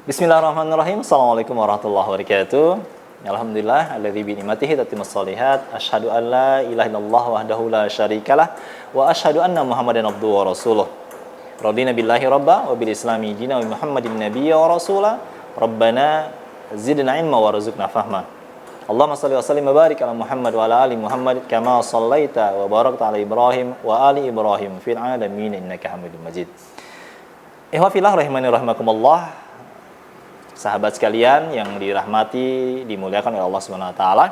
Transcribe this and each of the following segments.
Bismillahirrahmanirrahim. Assalamualaikum warahmatullahi wabarakatuh. Alhamdulillah alladzi bi ni'matihi tatimmus shalihat. Asyhadu an la ilaha illallah wahdahu la syarikalah wa asyhadu anna Muhammadan abduhu wa rasuluh. Radina billahi rabba wa bil islami dina wa Muhammadin nabiyya wa rasula. Rabbana zidna ilma warzuqna fahma. Allahumma shalli wa sallim wa barik ala Muhammad wa ala ali Muhammad kama shallaita wa barakta ala Ibrahim wa ali Ibrahim fil alamin innaka Hamidum Majid. Ikhwa fillah rahimani rahimakumullah. Sahabat sekalian yang dirahmati, dimuliakan oleh Allah Subhanahu wa taala.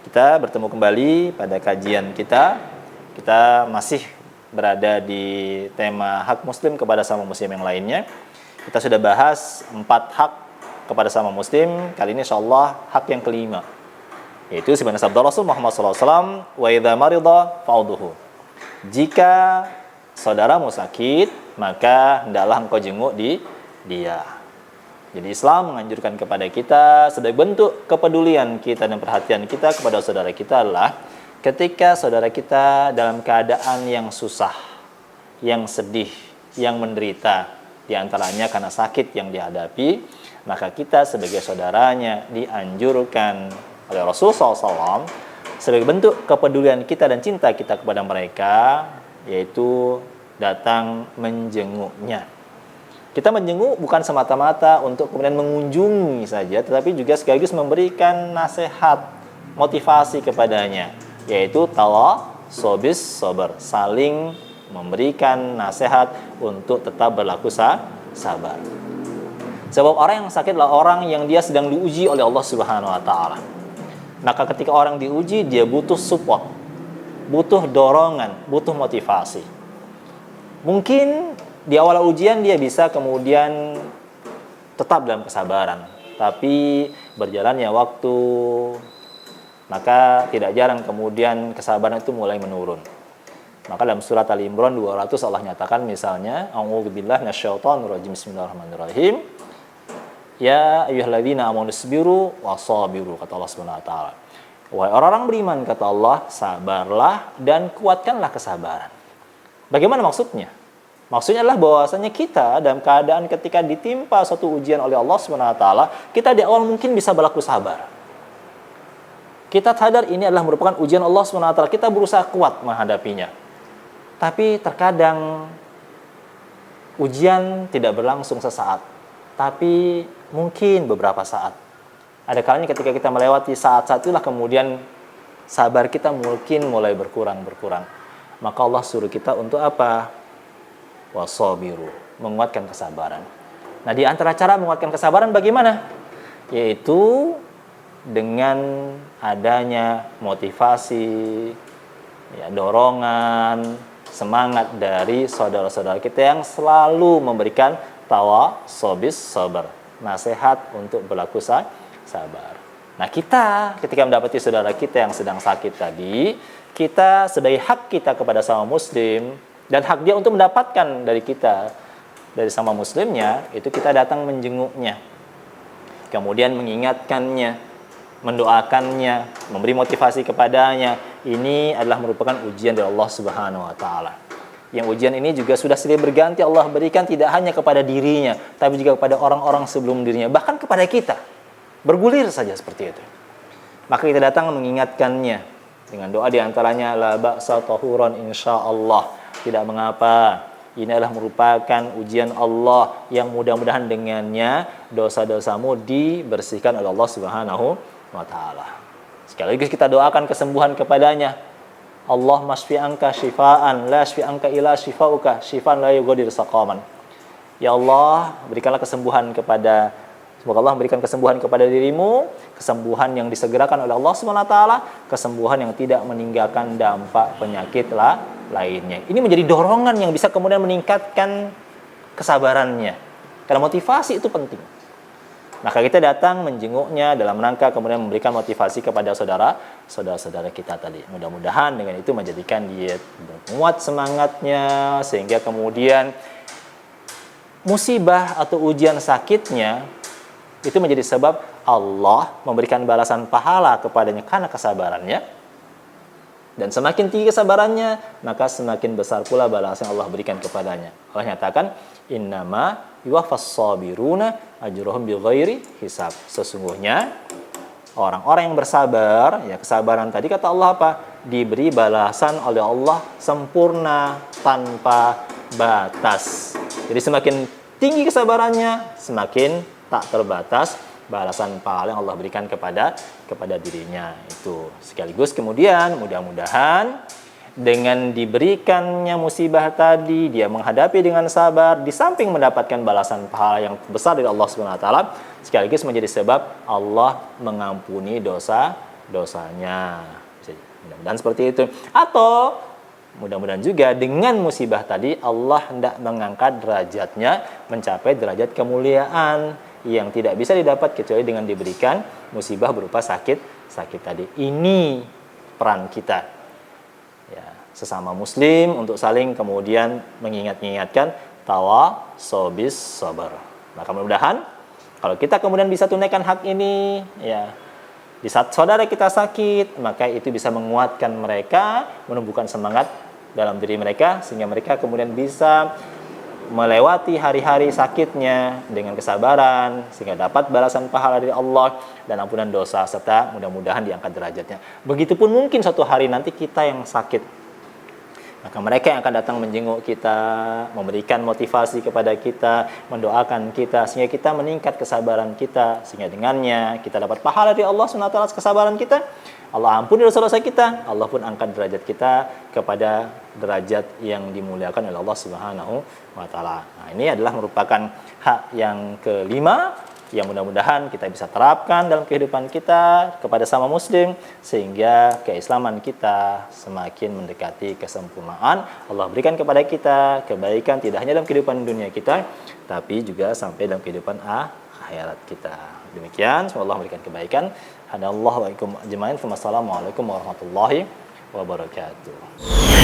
Kita bertemu kembali pada kajian kita. Kita masih berada di tema hak muslim kepada sama muslim yang lainnya. Kita sudah bahas 4 hak kepada sama muslim. Kali ini insyaallah hak yang kelima, yaitu sebagaimana sabda Rasul Muhammad SAW, wa idza marida fa'udhu. Jika saudaramu sakit, maka hendaklah engkau jenguk dia. Jadi Islam menganjurkan kepada kita sebagai bentuk kepedulian kita dan perhatian kita kepada saudara kita adalah ketika saudara kita dalam keadaan yang susah, yang sedih, yang menderita, diantaranya karena sakit yang dihadapi, maka kita sebagai saudaranya dianjurkan oleh Rasulullah SAW sebagai bentuk kepedulian kita dan cinta kita kepada mereka, yaitu datang menjenguknya. Kita menjenguk bukan semata-mata untuk kemudian mengunjungi saja, tetapi juga sekaligus memberikan nasihat, motivasi kepadanya, yaitu tawasobis sabar, saling memberikan nasihat untuk tetap berlaku sabar. Sebab orang yang sakit adalah orang yang dia sedang diuji oleh Allah Subhanahu wa taala. Maka ketika orang diuji, dia butuh support, butuh dorongan, butuh motivasi. Mungkin di awal ujian dia bisa kemudian tetap dalam kesabaran, tapi berjalannya waktu, maka tidak jarang kemudian kesabaran itu mulai menurun. Maka dalam surat Ali Imran 200 Allah nyatakan misalnya, a'udzubillahi minasyaitonirrajim, bismillahirrahmanirrahim, ya ayyuhalladzina amanu isbiru wasabiru, kata Allah Subhanahu wa taala. Wahai orang-orang beriman, kata Allah, sabarlah dan kuatkanlah kesabaran. Bagaimana maksudnya? Maksudnya adalah bahwasanya kita dalam keadaan ketika ditimpa suatu ujian oleh Allah Subhanahu wa taala, kita di awal mungkin bisa berlaku sabar. Kita sadar ini adalah merupakan ujian Allah Subhanahu wa taala, kita berusaha kuat menghadapinya. Tapi terkadang ujian tidak berlangsung sesaat, tapi mungkin beberapa saat. Ada kalanya ketika kita melewati saat-saat itulah kemudian sabar kita mungkin mulai berkurang. Maka Allah suruh kita untuk apa? Wasabiru, menguatkan kesabaran. Nah, di antara cara menguatkan kesabaran bagaimana? Yaitu dengan adanya motivasi, dorongan, semangat dari saudara-saudara kita yang selalu memberikan tawasobis sabar, nasihat untuk berlaku sabar. Nah, kita ketika mendapati saudara kita yang sedang sakit tadi, kita sebagai hak kita kepada sama muslim dan hak dia untuk mendapatkan dari kita, dari sama muslimnya, itu kita datang menjenguknya, kemudian mengingatkannya, mendoakannya, memberi motivasi kepadanya. Ini adalah merupakan ujian dari Allah Subhanahu wa taala. Yang ujian ini juga sudah silih berganti Allah berikan tidak hanya kepada dirinya, tapi juga kepada orang-orang sebelum dirinya, bahkan kepada kita. Bergulir saja seperti itu. Maka kita datang mengingatkannya dengan doa diantaranya la ba'sa tahuran insyaallah. Tidak mengapa, ini adalah merupakan ujian Allah yang mudah-mudahan dengannya dosa-dosamu dibersihkan oleh Allah Subhanahu wa taala. Sekaligus kita doakan kesembuhan kepadanya. Allah masfi angka syifaan la syfi angka ila syifauka syifaan la yughadiru saqaman. Ya Allah, berikanlah kesembuhan kepada, semoga Allah memberikan kesembuhan kepada dirimu, kesembuhan yang disegerakan oleh Allah Subhanahu wa taala, kesembuhan yang tidak meninggalkan dampak penyakit lainnya. Ini menjadi dorongan yang bisa kemudian meningkatkan kesabarannya. Karena motivasi itu penting. Maka kita datang menjenguknya dalam rangka kemudian memberikan motivasi kepada saudara-saudara kita tadi. Mudah-mudahan dengan itu menjadikan dia berkuat semangatnya, sehingga kemudian musibah atau ujian sakitnya itu menjadi sebab Allah memberikan balasan pahala kepadanya karena kesabarannya. Dan semakin tinggi kesabarannya, maka semakin besar pula balasan Allah berikan kepadanya. Allah nyatakan, innama yuwaffas sabiruna ajruhum bighairi hisab. Sesungguhnya orang-orang yang bersabar, ya kesabaran tadi kata Allah apa? Diberi balasan oleh Allah sempurna tanpa batas. Jadi semakin tinggi kesabarannya, semakin tak terbatas balasan pahala yang Allah berikan kepada dirinya. Itu sekaligus kemudian mudah-mudahan dengan diberikannya musibah tadi, dia menghadapi dengan sabar, di samping mendapatkan balasan pahala yang besar dari Allah Subhanahu wa taala, sekaligus menjadi sebab Allah mengampuni dosa-dosanya. Mudah-mudahan seperti itu. Atau mudah-mudahan juga dengan musibah tadi Allah hendak mengangkat derajatnya mencapai derajat kemuliaan yang tidak bisa didapat kecuali dengan diberikan musibah berupa sakit tadi. Ini peran kita, ya, sesama muslim untuk saling kemudian mengingatkan tawasobis sabar. Maka mudah-mudahan kalau kita kemudian bisa tunaikan hak ini, ya, di saat saudara kita sakit, maka itu bisa menguatkan mereka, menumbuhkan semangat dalam diri mereka, sehingga mereka kemudian bisa melewati hari-hari sakitnya dengan kesabaran, sehingga dapat balasan pahala dari Allah dan ampunan dosa, serta mudah-mudahan diangkat derajatnya. Begitupun mungkin suatu hari nanti kita yang sakit, maka mereka yang akan datang menjenguk kita, memberikan motivasi kepada kita, mendoakan kita, sehingga kita meningkat kesabaran kita, sehingga dengannya kita dapat pahala dari Allah SWT atas kesabaran kita. Allah ampuni dosa-dosa kita, Allah pun angkat derajat kita kepada derajat yang dimuliakan oleh Allah Subhanahu wa taala. Nah, ini adalah merupakan hak yang kelima yang mudah-mudahan kita bisa terapkan dalam kehidupan kita kepada sama muslim, sehingga keislaman kita semakin mendekati kesempurnaan. Allah berikan kepada kita kebaikan tidak hanya dalam kehidupan dunia kita, tapi juga sampai dalam kehidupan akhirat kita. Demikian, semoga Allah memberikan kebaikan. Hadallahu wa ikum ajmain. Wassalamualaikum warahmatullahi wabarakatuh.